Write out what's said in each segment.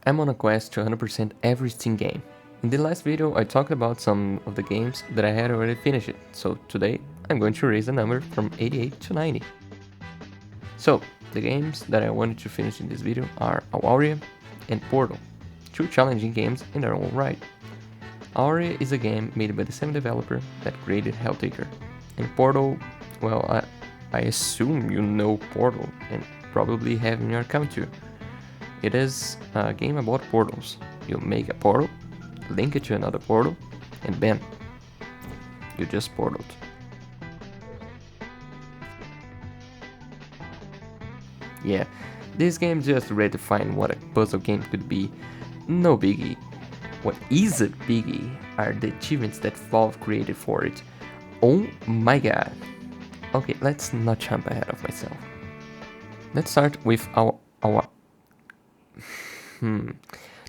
I'm on a quest to 100% every Steam game. In the last video I talked about some of the games that I had already finished, so today I'm going to raise the number from 88 to 90. So, the games that I wanted to finish in this video are Awaria and Portal, two challenging games in their own right. Awaria is a game made by the same developer that created Helltaker, and Portal, well, I assume you know Portal and probably have in your account too. It is a game about portals. You make a portal, link it to another portal, and bam, you just portaled. Yeah, this game just redefined what a puzzle game could be. No biggie. What is a biggie are the achievements that Valve created for it. Oh my god. Okay, let's not jump ahead of myself. Let's start with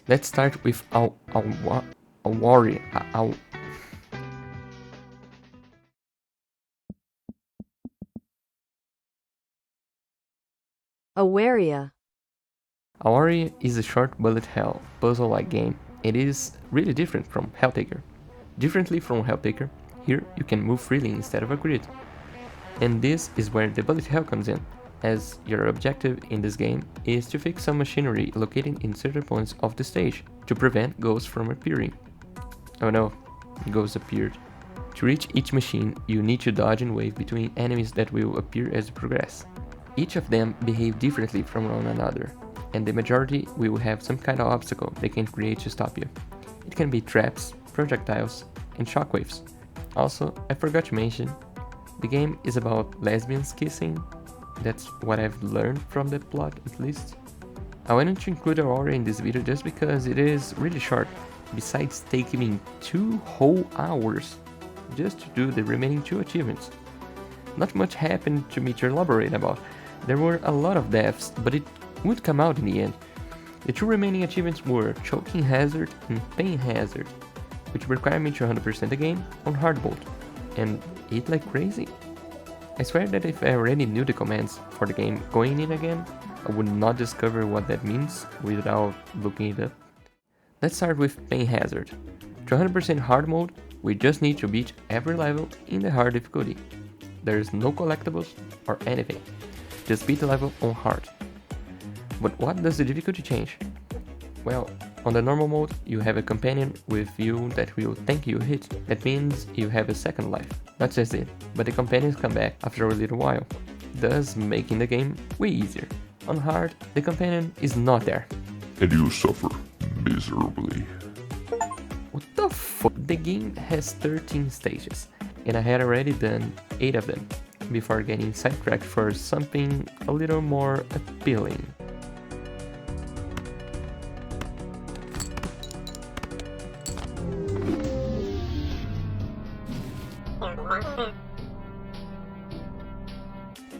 Let's start with Awaria. Awaria. Awaria is a short bullet hell puzzle-like game. It is really different from Helltaker. Differently from Helltaker, here you can move freely instead of a grid. And this is where the bullet hell comes in, as your objective in this game is to fix some machinery located in certain points of the stage to prevent ghosts from appearing. Oh no, ghosts appeared. To reach each machine, you need to dodge and wave between enemies that will appear as you progress. Each of them behave differently from one another, and the majority will have some kind of obstacle they can create to stop you. It can be traps, projectiles, and shockwaves. Also, I forgot to mention, the game is about lesbians kissing. That's what I've learned from the plot, at least. I wanted to include Awaria in this video just because it is really short, besides taking me 2 whole hours just to do the remaining 2 achievements. Not much happened to me to elaborate about. There were a lot of deaths, but it would come out in the end. The 2 remaining achievements were Choking Hazard and Pain Hazard, which require me to 100% the game on hard mode, and eat like crazy. I swear that if I already knew the commands for the game going in again, I would not discover what that means without looking it up. Let's start with Pain Hazard. To 100% hard mode, we just need to beat every level in the hard difficulty. There is no collectibles or anything, just beat the level on hard. But what does the difficulty change? Well, on the normal mode, you have a companion with you that will tank your hit. That means you have a second life. Not just it, but the companions come back after a little while, thus making the game way easier. On hard, the companion is not there. And you suffer miserably. What the fuck? The game has 13 stages, and I had already done 8 of them, before getting sidetracked for something a little more appealing.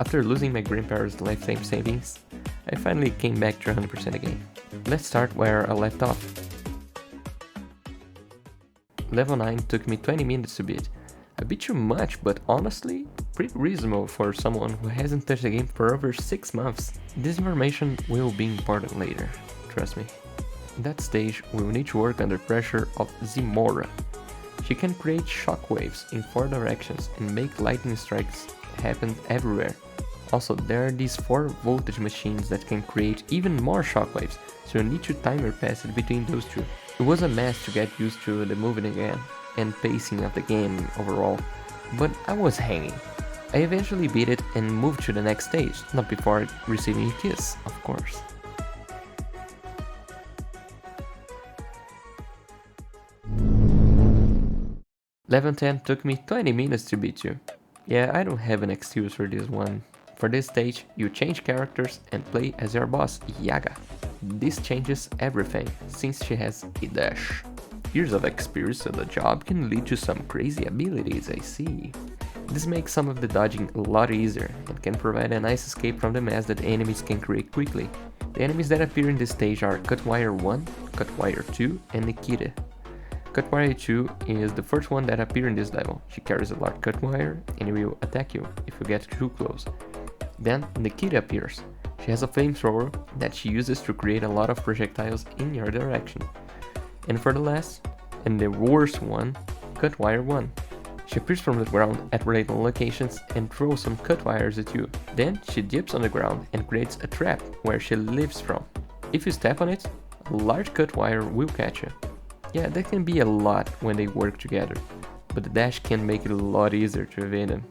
After losing my grandparents' lifetime savings, I finally came back to 100% again. Let's start where I left off. Level 9 took me 20 minutes to beat. A bit too much, but honestly, pretty reasonable for someone who hasn't touched the game for over 6 months. This information will be important later, trust me. In that stage, we will need to work under pressure of Zimora. She can create shockwaves in 4 directions and make lightning strikes happen everywhere. Also, there are these 4 voltage machines that can create even more shockwaves, so you need to timer pass it between those 2. It was a mess to get used to the moving again and pacing of the game overall, but I was hanging. I eventually beat it and moved to the next stage, not before receiving a kiss, of course. Level 10 took me 20 minutes to beat you. Yeah, I don't have an excuse for this one. For this stage, you change characters and play as your boss, Yaga. This changes everything, since she has a dash. Years of experience on the job can lead to some crazy abilities, I see. This makes some of the dodging a lot easier, and can provide a nice escape from the mess that enemies can create quickly. The enemies that appear in this stage are Cutwire 1, Cutwire 2, and Nikita. Cutwire 2 is the first one that appears in this level. She carries a large cutwire and will attack you if you get too close. Then Nikita appears. She has a flamethrower that she uses to create a lot of projectiles in your direction. And for the last, and the worst one, cut wire 1. She appears from the ground at random locations and throws some cut wires at you. Then she dips on the ground and creates a trap where she lives from. If you step on it, a large cut wire will catch you. Yeah, that can be a lot when they work together, but the dash can make it a lot easier to evade them.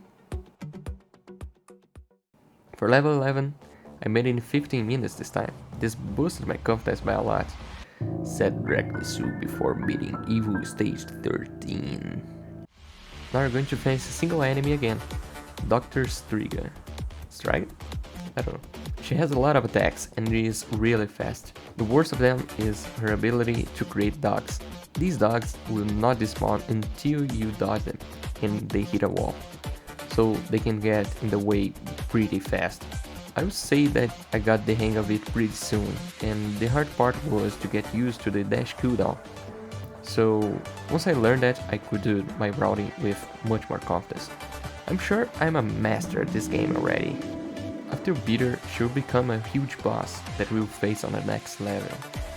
For level 11, I made it in 15 minutes this time. This boosted my confidence by a lot. Said reckless before meeting evil stage 13. Now we're going to face a single enemy again, Dr. Striga. Striga? I don't know. She has a lot of attacks and is really fast. The worst of them is her ability to create dogs. These dogs will not despawn until you dodge them and they hit a wall, so they can get in the way pretty fast. I would say that I got the hang of it pretty soon, and the hard part was to get used to the dash cooldown. So once I learned that, I could do my routing with much more confidence. I'm sure I'm a master at this game already. After beat her, she'll become a huge boss that we'll face on the next level.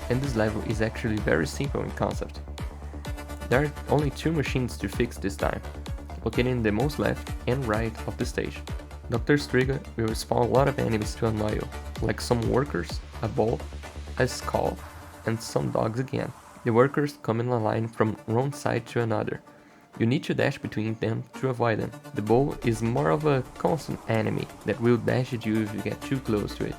And this level is actually very simple in concept. There are only 2 machines to fix this time, located in the most left and right of the stage. Dr. Striga will spawn a lot of enemies to annoy you, like some workers, a ball, a skull, and some dogs again. The workers come in a line from one side to another. You need to dash between them to avoid them. The bull is more of a constant enemy that will dash at you if you get too close to it.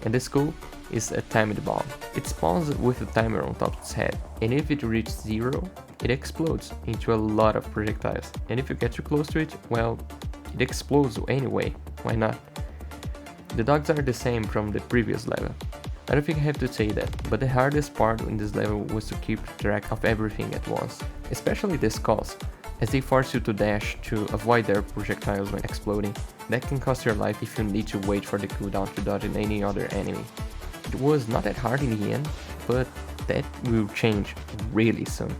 And the skull is a timed bomb. It spawns with a timer on top of its head, and if it reaches 0, it explodes into a lot of projectiles. And if you get too close to it, well, it explodes anyway, why not? The dogs are the same from the previous level. I don't think I have to say that, but the hardest part in this level was to keep track of everything at once, especially the skulls, as they force you to dash to avoid their projectiles when exploding. That can cost your life if you need to wait for the cooldown to dodge any other enemy. It was not that hard in the end, but that will change really soon.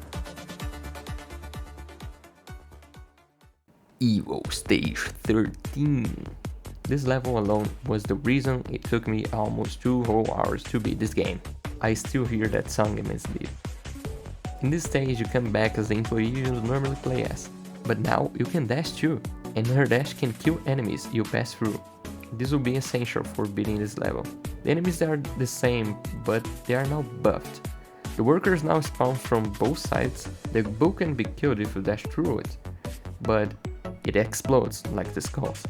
Evo Stage 13. This level alone was the reason it took me almost 2 whole hours to beat this game. I still hear that song in my sleep. In this stage you come back as the employee you normally play as, but now you can dash too, and her dash can kill enemies you pass through. This will be essential for beating this level. The enemies are the same, but they are now buffed. The workers now spawn from both sides. The bull can be killed if you dash through it, but it explodes like the skulls.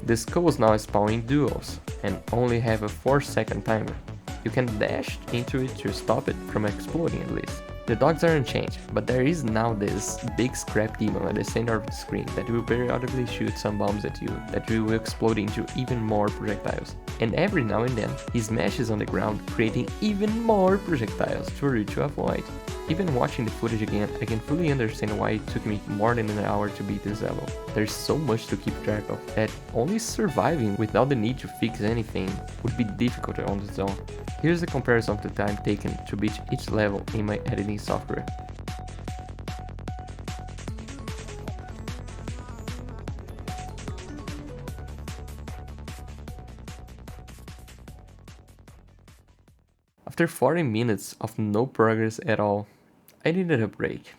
The skulls now spawn in duos and only have a 4-second timer. You can dash into it to stop it from exploding at least. The dogs are unchanged, but there is now this big scrap demon at the center of the screen that will periodically shoot some bombs at you that will explode into even more projectiles. And every now and then, he smashes on the ground, creating even more projectiles for you to avoid. Even watching the footage again, I can fully understand why it took me more than an hour to beat this level. There's so much to keep track of that only surviving without the need to fix anything would be difficult on its own. Here's the comparison of the time taken to beat each level in my editing software. After 40 minutes of no progress at all, I needed a break.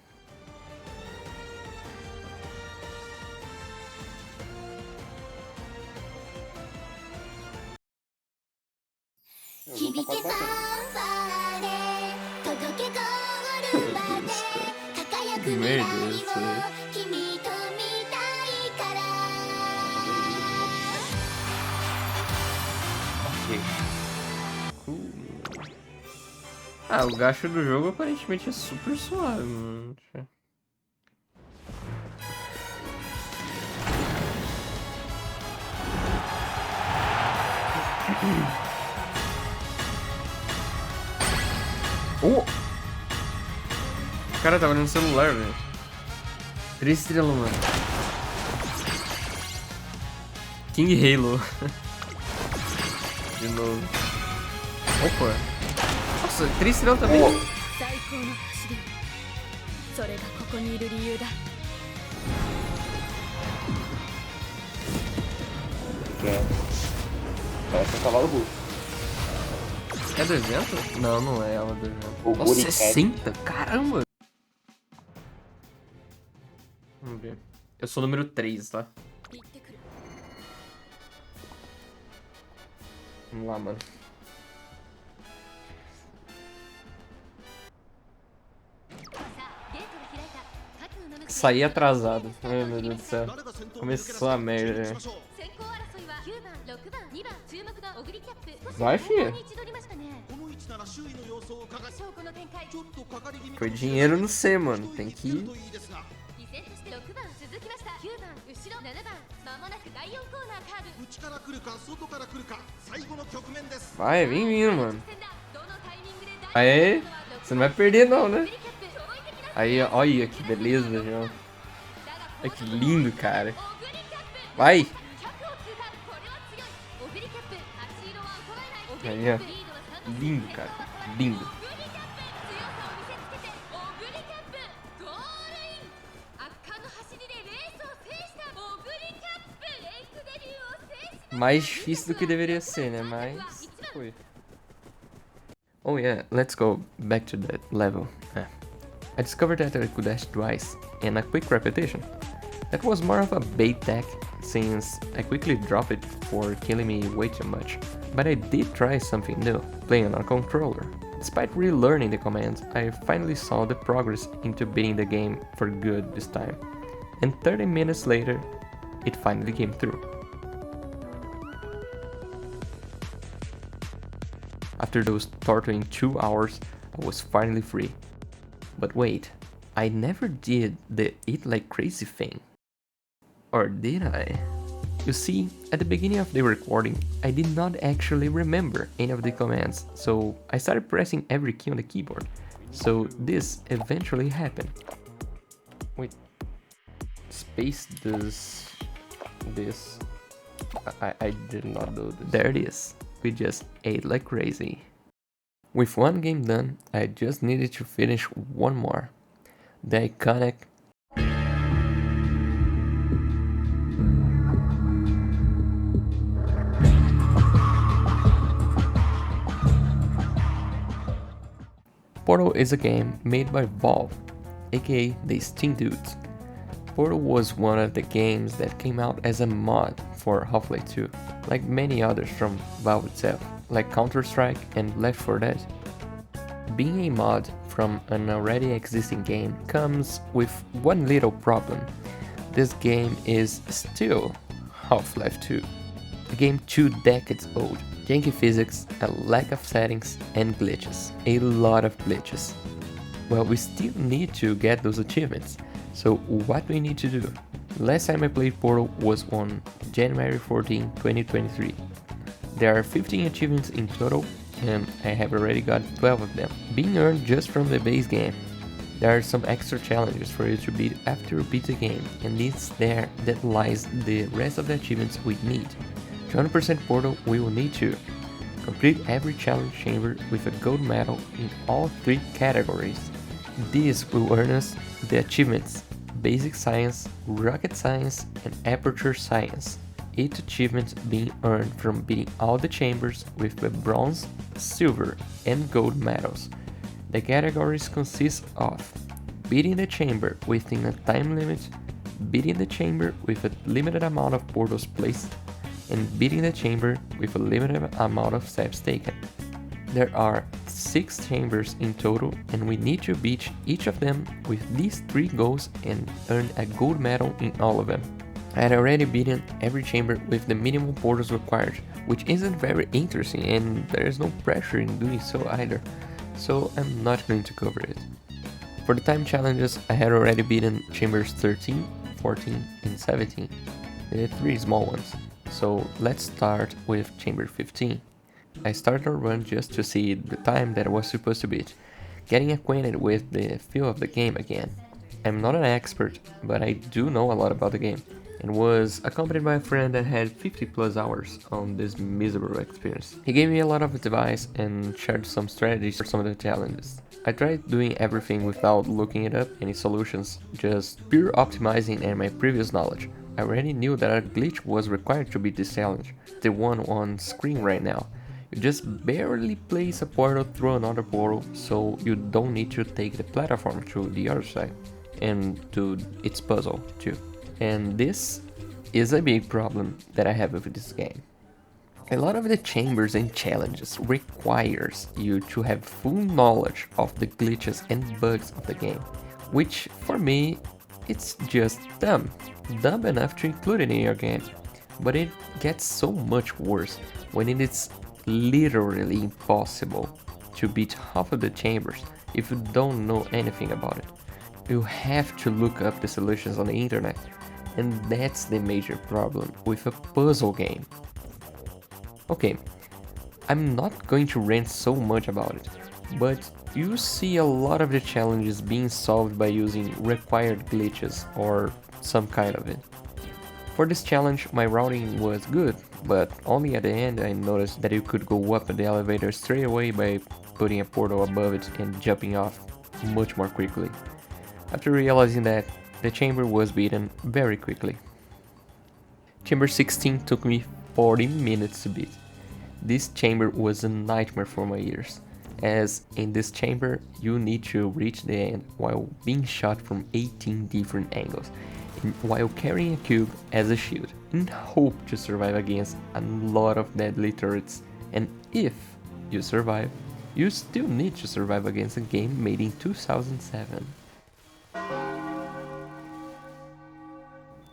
Merda, isso aí. Ah, o gacho do jogo aparentemente é super suave, mano. Oh! O cara tava no celular, velho. 3 estrelas, mano. King Halo. De novo. Opa! Nossa, 3 estrelas também. Parece um cavalo russo. É do evento? Não, não é ela do evento. O Nossa, Buricat. 60? Caramba! Vamos ver. Eu sou o número 3, tá? Vamos lá, mano. Saí atrasado. Ai, meu Deus do céu. Começou a merda, né? Vai, filha. Foi dinheiro no C, mano. Tem que ir. Vai, vem vindo, mano. Aê, você não vai perder não, né? Aí, olha que beleza, João. Olha que lindo, cara. Vai! Aí, ó. Lindo, cara. Lindo. Mais difícil do que deveria ser, né? Mas foi. Oh yeah, let's go back to that level. I discovered that I could dash twice, and a quick repetition. That was more of a bait deck, since I quickly dropped it for killing me way too much. But I did try something new, playing on a controller. Despite relearning the commands, I finally saw the progress into beating the game for good this time. And 30 minutes later, it finally came through. After those torturing 2 hours, I was finally free. But wait, I never did the eat like crazy thing. Or did I? You see, at the beginning of the recording, I did not actually remember any of the commands, so I started pressing every key on the keyboard. So this eventually happened. Wait, space does this. I did not do this. There it is. We just ate like crazy. With one game done, I just needed to finish one more. The iconic Portal is a game made by Valve, aka the Steam Dudes. Portal was one of the games that came out as a mod for Half-Life 2, like many others from Valve itself, like Counter-Strike and Left 4 Dead. Being a mod from an already existing game comes with one little problem. This game is still Half-Life 2. A game 2 decades old, janky physics, a lack of settings, and glitches. A lot of glitches. Well, we still need to get those achievements, so what we need to do? Last time I played Portal was on January 14, 2023. There are 15 achievements in total, and I have already got 12 of them, being earned just from the base game. There are some extra challenges for you to beat after you beat the game, and it's there that lies the rest of the achievements we need. To 100% Portal, we will need to complete every challenge chamber with a gold medal in all 3 categories. This will earn us the achievements Basic Science, Rocket Science, and Aperture Science. Each achievement being earned from beating all the chambers with the bronze, silver, and gold medals. The categories consist of beating the chamber within a time limit, beating the chamber with a limited amount of portals placed, and beating the chamber with a limited amount of steps taken. There are 6 chambers in total, and we need to beat each of them with these 3 goals and earn a gold medal in all of them. I had already beaten every chamber with the minimum portals required, which isn't very interesting and there is no pressure in doing so either, so I'm not going to cover it. For the time challenges, I had already beaten chambers 13, 14, and 17, the 3 small ones. So let's start with chamber 15. I started a run just to see the time that I was supposed to beat, getting acquainted with the feel of the game again. I'm not an expert, but I do know a lot about the game, and was accompanied by a friend that had 50 plus hours on this miserable experience. He gave me a lot of advice and shared some strategies for some of the challenges. I tried doing everything without looking it up, any solutions, just pure optimizing and my previous knowledge, I already knew that a glitch was required to beat this challenge, the one on screen right now. You just barely place a portal through another portal, so you don't need to take the platform to the other side, and to its puzzle too. And this is a big problem that I have with this game. A lot of the chambers and challenges requires you to have full knowledge of the glitches and bugs of the game, which for me, it's just dumb. Dumb enough to include it in your game. But it gets so much worse when it is literally impossible to beat half of the chambers if you don't know anything about it. You have to look up the solutions on the internet, and that's the major problem with a puzzle game. Okay, I'm not going to rant so much about it, but you see a lot of the challenges being solved by using required glitches or some kind of it. For this challenge, my routing was good, but only at the end I noticed that you could go up the elevator straight away by putting a portal above it and jumping off much more quickly. After realizing that, the chamber was beaten very quickly. Chamber 16 took me 40 minutes to beat. This chamber was a nightmare for my ears, as in this chamber you need to reach the end while being shot from 18 different angles, and while carrying a cube as a shield, in hope to survive against a lot of deadly turrets, and if you survive, you still need to survive against a game made in 2007.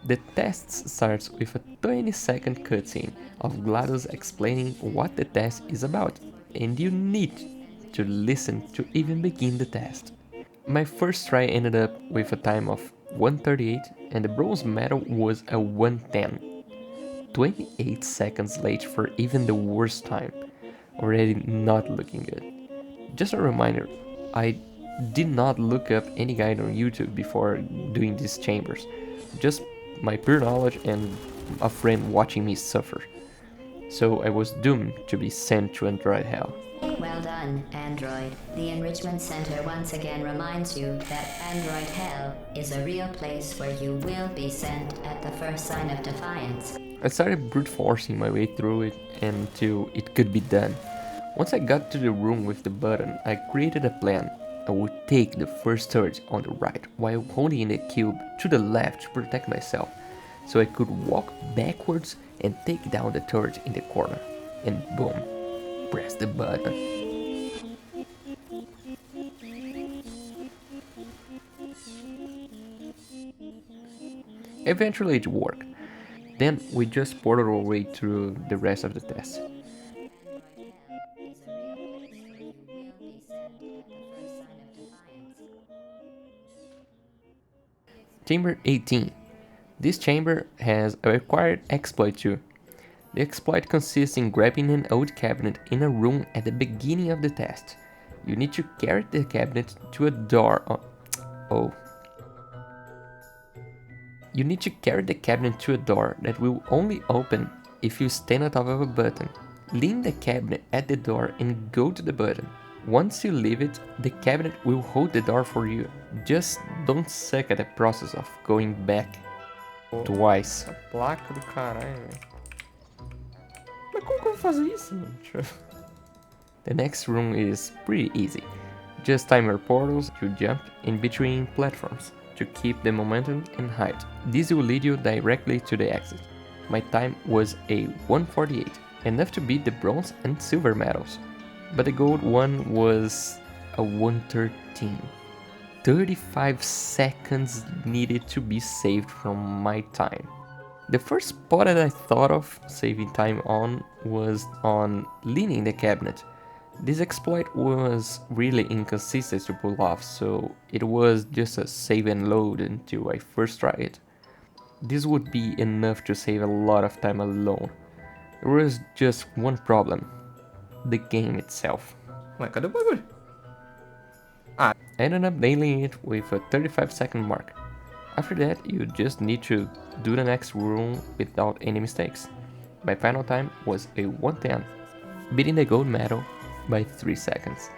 The test starts with a 20-second cutscene of GLaDOS explaining what the test is about, and you need to listen to even begin the test. My first try ended up with a time of 1:38 and the bronze medal was a 1:10. 28 seconds late for even the worst time, already not looking good. Just a reminder, I did not look up any guide on YouTube before doing these chambers, just my pure knowledge and a friend watching me suffer. So I was doomed to be sent to Android Hell. Well done, Android. The Enrichment Center once again reminds you that Android Hell is a real place where you will be sent at the first sign of defiance. I started brute forcing my way through it until it could be done. Once I got to the room with the button, I created a plan. I would take the first turret on the right while holding the cube to the left to protect myself, so I could walk backwards and take down the turret in the corner. And boom, press the button. Eventually it worked. Then we just ported our way through the rest of the test. Chamber 18. This chamber has a required exploit too. The exploit consists in grabbing an old cabinet in a room at the beginning of the test. You need to carry the cabinet to a door. You need to carry the cabinet to a door that will only open if you stand on top of a button. Lean the cabinet at the door and go to the button. Once you leave it, the cabinet will hold the door for you. Just don't suck at the process of going back twice. A placa do caralho. Mas como que eu vou fazer isso? The next room is pretty easy. Just time your portals to jump in between platforms to keep the momentum and height. This will lead you directly to the exit. My time was a 1:48, enough to beat the bronze and silver medals, but the gold one was a 1:13. 35 seconds needed to be saved from my time. The first spot that I thought of saving time on was on leaning the cabinet. This exploit was really inconsistent to pull off, so it was just a save and load until I first tried it. This would be enough to save a lot of time alone. There was just one problem: the game itself. Ué, cadê o bagulho? I ended up nailing it with a 35-second mark. After that, you just need to do the next room without any mistakes. My final time was a 1:10, beating the gold medal by 3 seconds.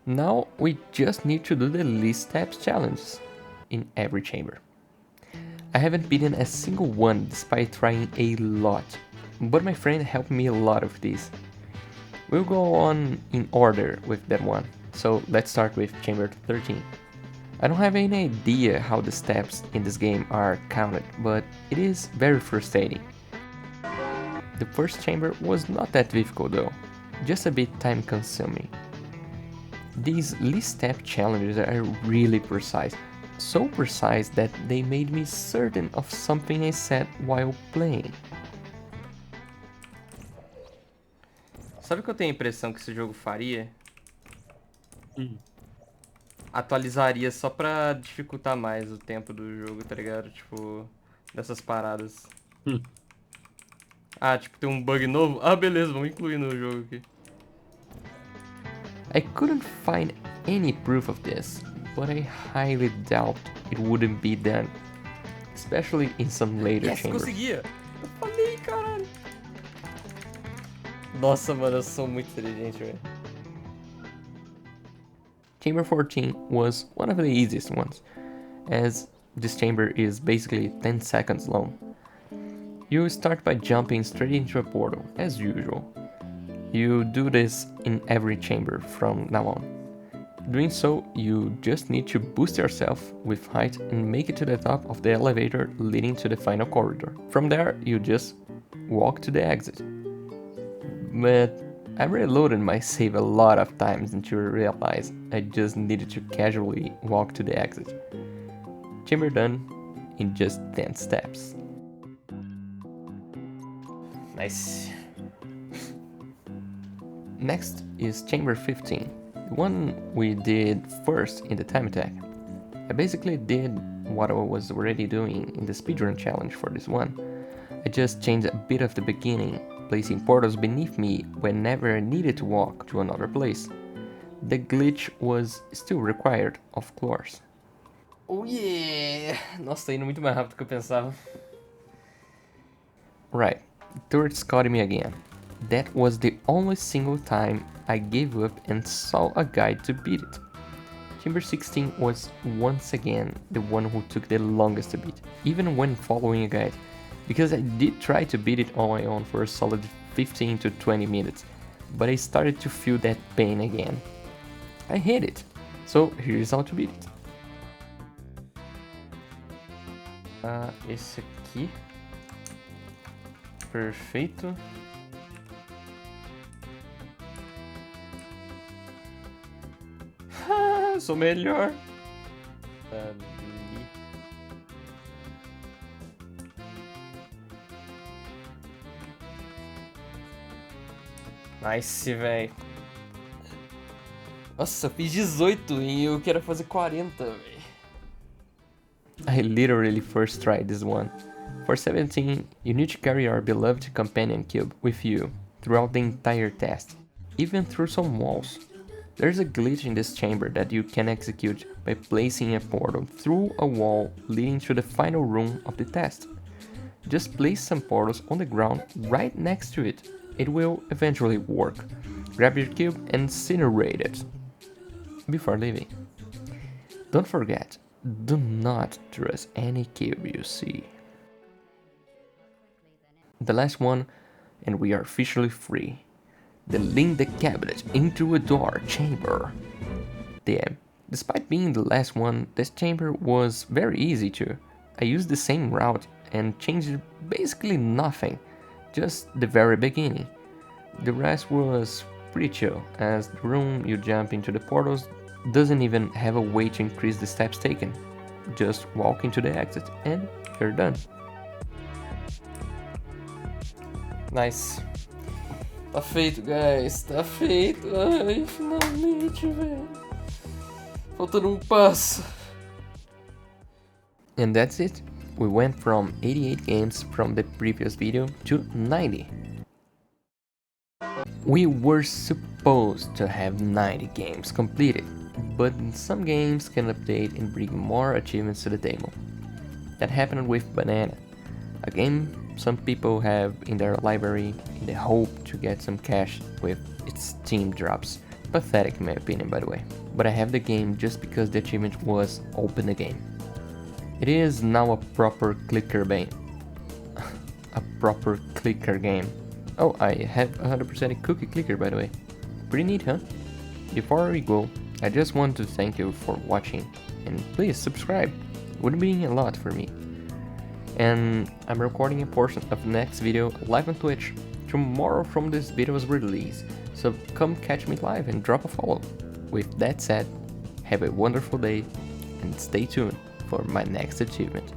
Now we just need to do the least steps challenges. in every chamber. I haven't beaten a single one despite trying a lot, but my friend helped me a lot with this. We'll go on in order with that one, so let's start with chamber 13. I don't have any idea how the steps in this game are counted, but it is very frustrating. The first chamber was not that difficult though, just a bit time consuming. These least step challenges are really precise, so precise that they made me certain of something I said while playing. Sabe o que eu tenho a impressão que esse jogo faria? Atualizaria só pra dificultar mais o tempo do jogo, tá ligado? Tipo, dessas paradas. Ah, tipo, tem um bug novo? Ah, beleza, vamos incluir no jogo aqui. I couldn't find any proof of this, but I highly doubt it wouldn't be done, especially in some later chambers. Conseguia! Eu falei, caralho! Nossa, mano, eu sou muito inteligente, velho. Chamber 14 was one of the easiest ones, as this chamber is basically 10 seconds long. You start by jumping straight into a portal, as usual. You do this in every chamber from now on. Doing so, you just need to boost yourself with height and make it to the top of the elevator leading to the final corridor. From there, you just walk to the exit. But I reloaded my save a lot of times until I realized I just needed to casually walk to the exit. Chamber done in just 10 steps. Nice. Next is chamber 15, the one we did first in the time attack. I basically did what I was already doing in the speedrun challenge for this one. I just changed a bit of the beginning, placing portals beneath me whenever I needed to walk to another place. The glitch was still required, of course. Oh yeah! Nossa, tá indo muito mais rápido do que eu pensava. Right, turrets caught me again. That was the only single time I gave up and saw a guide to beat it. Chamber 16 was once again the one who took the longest to beat, even when following a guide, because I did try to beat it on my own for a solid 15 to 20 minutes, but I started to feel that pain again. I hate it, so here's how to beat it. Esse aqui. Perfeito. Sou melhor. Ali. Nice, velho. Nossa, eu fiz 18 e eu quero fazer 40, velho. I literally first tried this one. For 17, you need to carry our beloved companion cube with you throughout the entire test, even through some walls. There's a glitch in this chamber that you can execute by placing a portal through a wall leading to the final room of the test. Just place some portals on the ground right next to it. It will eventually work. Grab your cube and incinerate it before leaving. Don't forget, do not trust any cube you see. The last one, and we are officially free. The link the cabinet into a door chamber. Damn, despite being the last one, this chamber was very easy too. I used the same route and changed basically nothing, just the very beginning. The rest was pretty chill, as the room you jump into the portals doesn't even have a way to increase the steps taken. Just walk into the exit and you're done. Nice. Tá feito, guys. Tá feito. Ai, finalmente, velho. Faltando passo. And that's it. We went from 88 games from the previous video to 90. We were supposed to have 90 games completed, but some games can update and bring more achievements to the table. That happened with Banana, a game some people have in their library in the hope to get some cash with its Steam drops. Pathetic in my opinion, by the way. But I have the game just because the achievement was open the game. It is now a proper clicker game. A proper clicker game. Oh, I have 100% a cookie clicker, by the way. Pretty neat, huh? Before we go, I just want to thank you for watching, and please subscribe. Would mean a lot for me. And I'm recording a portion of the next video live on Twitch tomorrow from this video's release, so come catch me live and drop a follow. With that said, have a wonderful day and stay tuned for my next achievement.